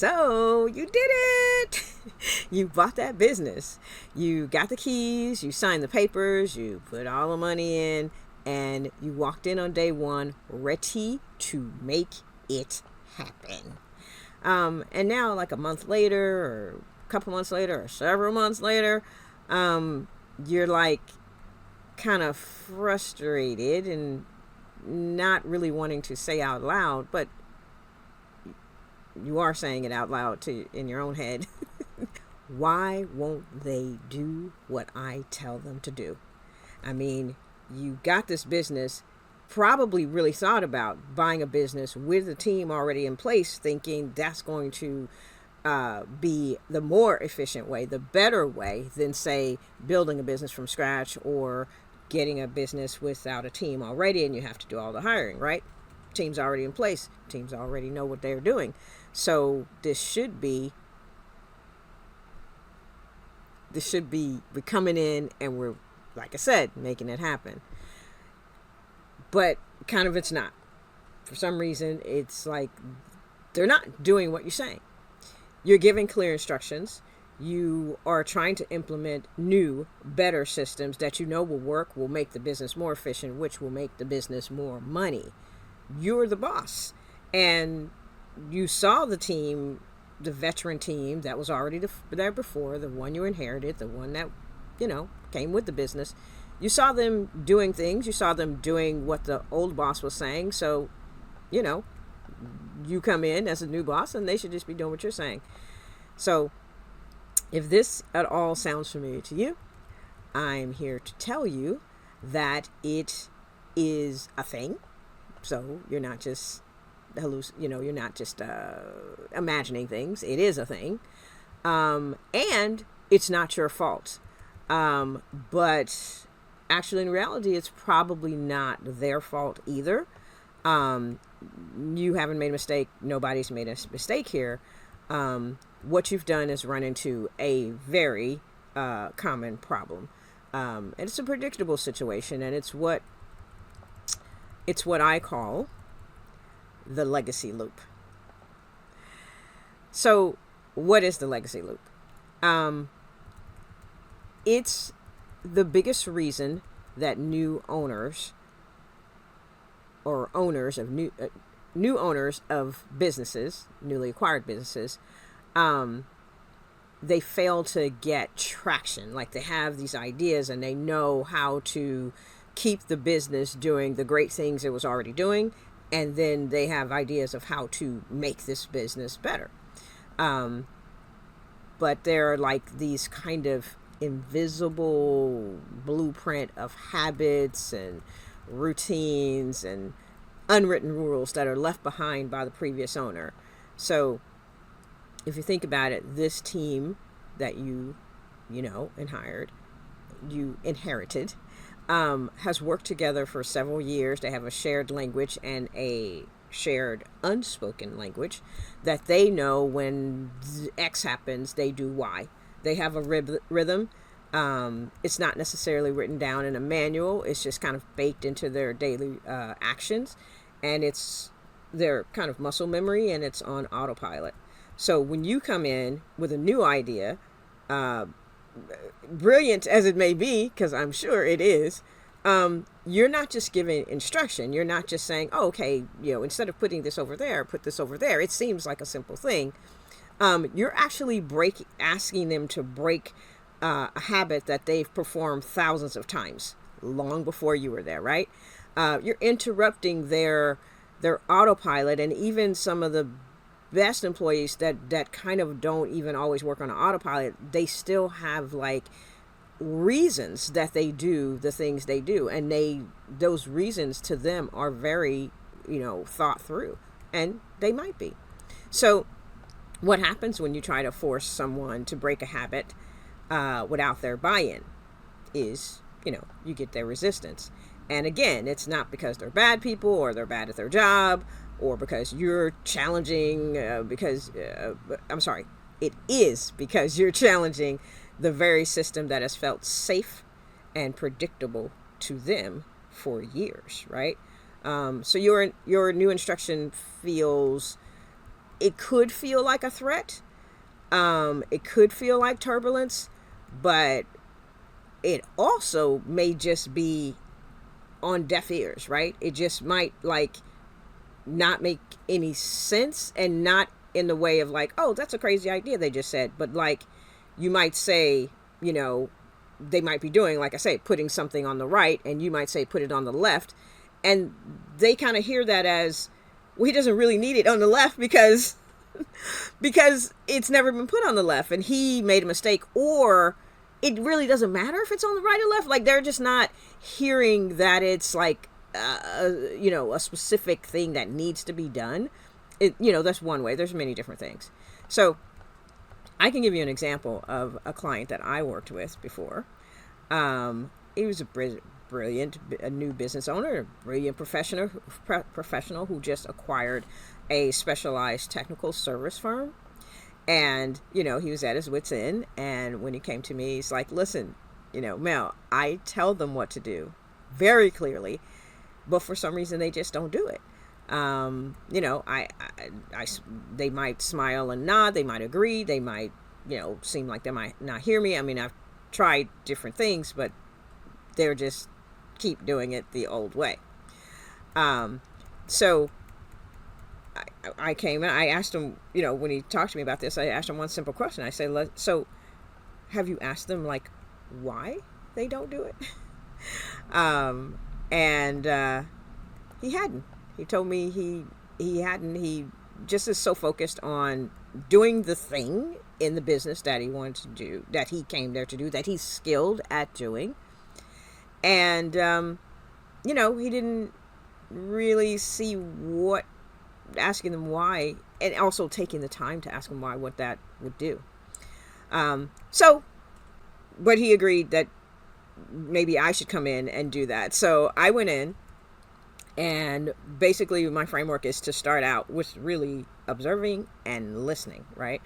So you did it. You bought that business. You got the keys, you signed the papers, you put all the money in, and you walked in on day one ready to make it happen. And now, like a month later, or a couple months later, or several months later, you're like kind of frustrated and not really wanting to say out loud, but you are saying it out loud to in your own head. Why won't they do what I tell them to do? I mean, you got this business, probably really thought about buying a business with a team already in place, thinking that's going to be the more efficient way, the better way than, say, building a business from scratch or getting a business without a team already and you have to do all the hiring, right? Team's already in place. Teams already know what they're doing. So this should be we're coming in and we're, like I said, making it happen. But kind of it's not. For some reason, it's like they're not doing what you're saying. You're giving clear instructions. You are trying to implement new, better systems that you know will work, will make the business more efficient, which will make the business more money. You're the boss. And you saw the team, the veteran team that was already there before, the one you inherited, the one that, came with the business. You saw them doing things. You saw them doing what the old boss was saying. So, you come in as a new boss and they should just be doing what you're saying. So, if this at all sounds familiar to you, I'm here to tell you that it is a thing. So you're not just you're not just imagining things. It is a thing, and it's not your fault. But actually, in reality, it's probably not their fault either. You haven't made a mistake. Nobody's made a mistake here. What you've done is run into a very common problem. And it's a predictable situation, and it's what I call the legacy loop. So what is the legacy loop? It's the biggest reason that new owners or owners of new owners of businesses, newly acquired businesses, they fail to get traction. Like they have these ideas and they know how to keep the business doing the great things it was already doing. And then they have ideas of how to make this business better. But they're like these kind of invisible blueprint of habits and routines and unwritten rules that are left behind by the previous owner. So if you think about it, this team that you inherited, has worked together for several years. They have a shared language and a shared unspoken language that they know when X happens, they do Y. They have a rhythm. It's not necessarily written down in a manual. It's just kind of baked into their daily actions. And it's their kind of muscle memory and it's on autopilot. So when you come in with a new idea, brilliant as it may be, because I'm sure it is, you're not just giving instruction. You're not just saying, oh, okay, instead of putting this over there, put this over there. It seems like a simple thing. You're actually asking them to break a habit that they've performed thousands of times long before you were there, right? You're interrupting their autopilot, and even some of the best employees that kind of don't even always work on an autopilot, they still have like reasons that they do the things they do, and those reasons to them are very thought through, and they might be. So what happens when you try to force someone to break a habit without their buy-in is you get their resistance. And again, it's not because they're bad people or they're bad at their job or because you're challenging, it is because you're challenging the very system that has felt safe and predictable to them for years, right? So your new instruction feels it could feel like a threat. It could feel like turbulence, but it also may just be on deaf ears, right? It just might like not make any sense, and not in the way of like, oh, that's a crazy idea they just said, but like you might say, you know, they might be doing, like I say, putting something on the right, and you might say put it on the left, and they kind of hear that as, well, he doesn't really need it on the left because it's never been put on the left and he made a mistake, or it really doesn't matter if it's on the right or left. Like they're just not hearing that it's like you know, a specific thing that needs to be done. It, you know, that's one way. There's many different things. So I can give you an example of a client that I worked with before. He was a new business owner, a brilliant professional who just acquired a specialized technical service firm. And, you know, he was at his wit's end. And when he came to me, he's like, listen, you know, Mel, I tell them what to do very clearly, but for some reason they just don't do it. You know, they might smile and nod, they might agree, they might, you know, seem like they might not hear me. I mean, I've tried different things, but they're just keep doing it the old way. So I came and I asked him, you know, when he talked to me about this, I asked him one simple question. I said, so have you asked them like why they don't do it? And he hadn't. He told me he hadn't. He just is so focused on doing the thing in the business that he wanted to do, that he came there to do, that he's skilled at doing. And, you know, he didn't really see what asking them why, and also taking the time to ask them why, what that would do. But he agreed that maybe I should come in and do that. So I went in, and basically my framework is to start out with really observing and listening, right?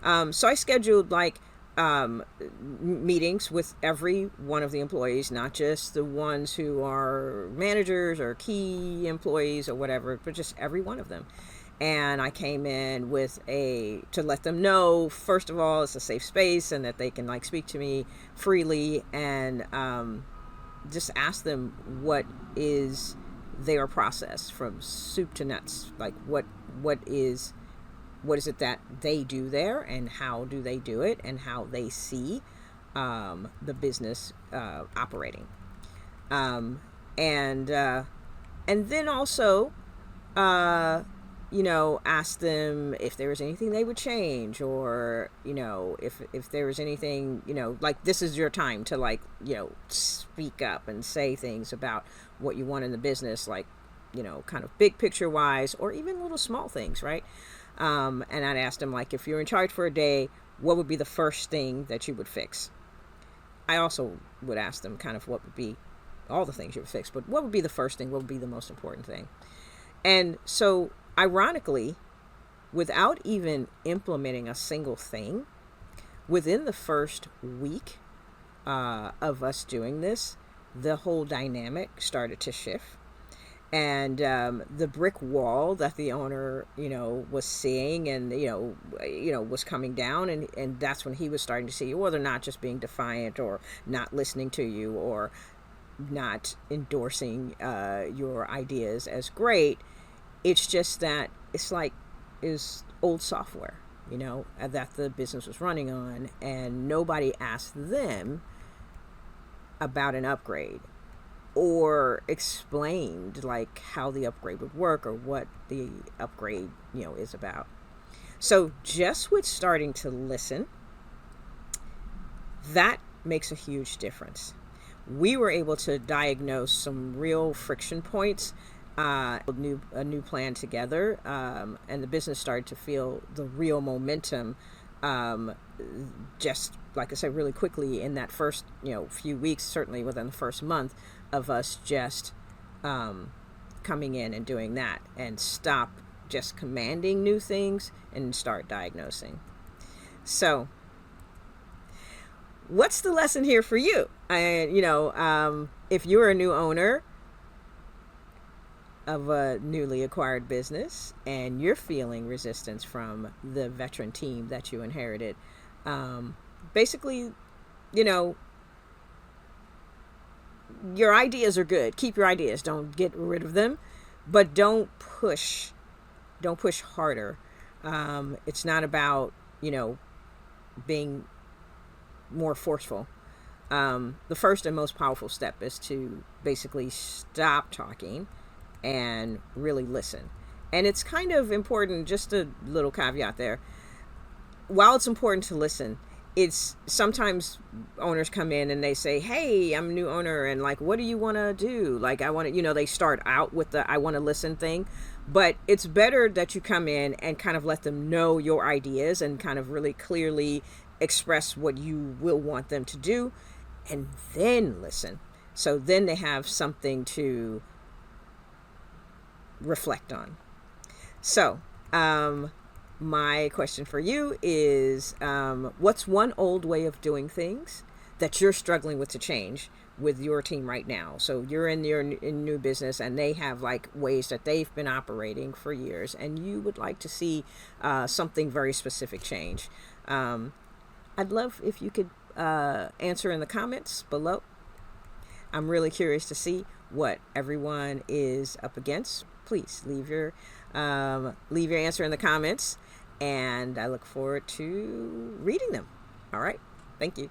So I scheduled like meetings with every one of the employees, not just the ones who are managers or key employees or whatever, but just every one of them. And I came in to let them know, first of all, it's a safe space and that they can like speak to me freely, and just ask them what is their process from soup to nuts. Like what is it that they do there, and how do they do it, and how they see the business operating. And then also, you know, ask them if there was anything they would change, or, you know, if there was anything, you know, like this is your time to like, you know, speak up and say things about what you want in the business, like, you know, kind of big picture wise, or even little small things, right? And I'd ask them, like, if you're in charge for a day, what would be the first thing that you would fix? I also would ask them kind of what would be all the things you would fix, but what would be the first thing? What would be the most important thing? And so, ironically, without even implementing a single thing, within the first week of us doing this, the whole dynamic started to shift. And the brick wall that the owner, you know, was seeing, and you know, was coming down, and that's when he was starting to see, well, they're not just being defiant, or not listening to you, or not endorsing your ideas as great. It's just that it's like is old software, you know, that the business was running on, and nobody asked them about an upgrade, or explained like how the upgrade would work, or what the upgrade, you know, is about. So just with starting to listen, that makes a huge difference. We were able to diagnose some real friction points, a new plan together, and the business started to feel the real momentum, just like I said, really quickly in that first, you know, few weeks, certainly within the first month of us just coming in and doing that, and stop just commanding new things and start diagnosing. So what's the lesson here for you? If you're a new owner, of a newly acquired business and you're feeling resistance from the veteran team that you inherited, um, basically, you know, your ideas are good. Keep your ideas. Don't get rid of them, but don't push. Don't push harder. It's not about, you know, being more forceful. The first and most powerful step is to basically stop talking and really listen. And it's kind of important, just a little caveat there. While it's important to listen, it's sometimes owners come in and they say, "Hey, I'm a new owner, and like, what do you want to do?" Like, I want to, they start out with the "I want to listen" thing. But it's better that you come in and kind of let them know your ideas and kind of really clearly express what you will want them to do, and then listen. So then they have something to reflect on. So, my question for you is, what's one old way of doing things that you're struggling with to change with your team right now? So you're in your new business and they have like ways that they've been operating for years and you would like to see something very specific change. I'd love if you could answer in the comments below. I'm really curious to see what everyone is up against. Please leave your answer in the comments, and I look forward to reading them. All right. Thank you.